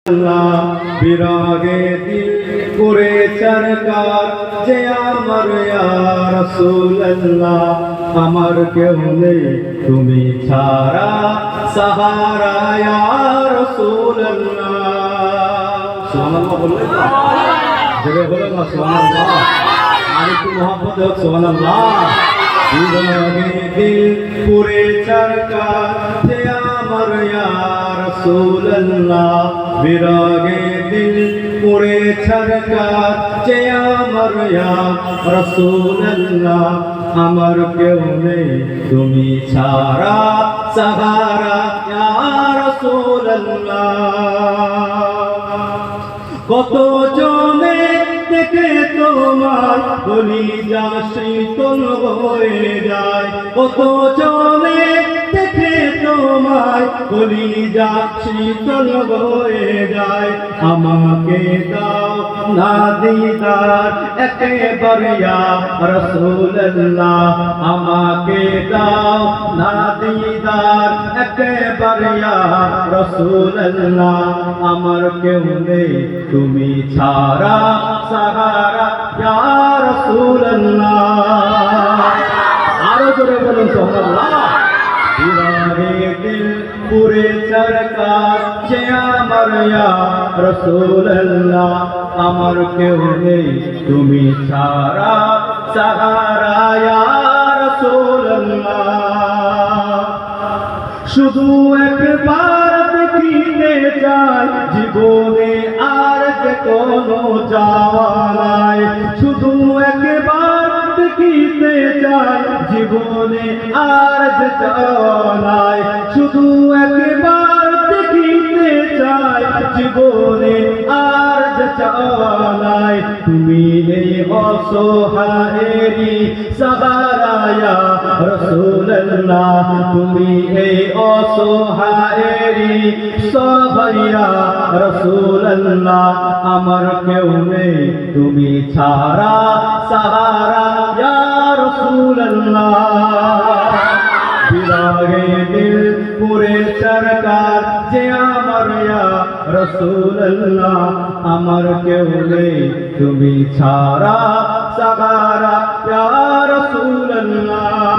বিরাগে দিল করে চরকার যে আমার ইয়া রাসূলুল্লাহ আমার কেউ নেই তুমি ছাড়া সাহারা ইয়া রাসূলুল্লাহ সুবহানাল্লাহ বললেন না জোরে বলো না সুবহানাল্লাহ আর একটু মোহাম্মদ হোক সুবহানাল্লাহ বিরাগে দিল করে চরকার যে আমার ইয়া রাসূলুল্লাহ বিরাগে দিল পুরে ছরকার যে আমার ইয়া রাসূলুল্লাহ আমার কেউ নেই তুমি ছাড়া সাহারা ইয়া রাসূলুল্লাহ কত জনে দেখে তোমার কলিজা শীতল হয়ে যায় কত জনে দেখে তোমার কলিজা শীতল হয়ে যায় আমাকে দাও না দিদার একেবারে ইয়া রাসূলুল্লাহ আমাকে দাও না দিদার একেবারে ইয়া রাসূলুল্লাহ আমার কেউ নেই তুমি ছাড়া সাহারা ইয়া রাসূলুল্লাহ আরো জোরে বলুন সুবহানাল্লাহ বিরাগে দিল পুরে চরকার যে আমার ইয়া রাসূলুল্লাহ আমার কেউ নেই তুমি ছাড়া সাহারা ইয়া রাসূলুল্লাহ শুধু একবার দেখিতে চাই জীবনে আর যে কোনো যাওয়া নাই শুধু একবার দেখিতে চাই জীবনে আর যে যাওয়া নাই শুধু একবার দেখিতে চাই জীবনে আর যে যাওয়া নাই তুমি এই অসহায়েরই সাহারা ইয়া রাসূলুল্লাহ তুমি এই অসহায়েরই সহায়া রাসূলুল্লাহ আমার কেউ নেই তুমি ছাড়া সাহারা ইয়া রাসূলুল্লাহ বিরাগে দিল পুরে চরকার যে আমার ইয়া রাসূলুল্লাহ আমার কেউ নেই তুমি ছাড়া সাহারা ইয়া রাসূলুল্লাহ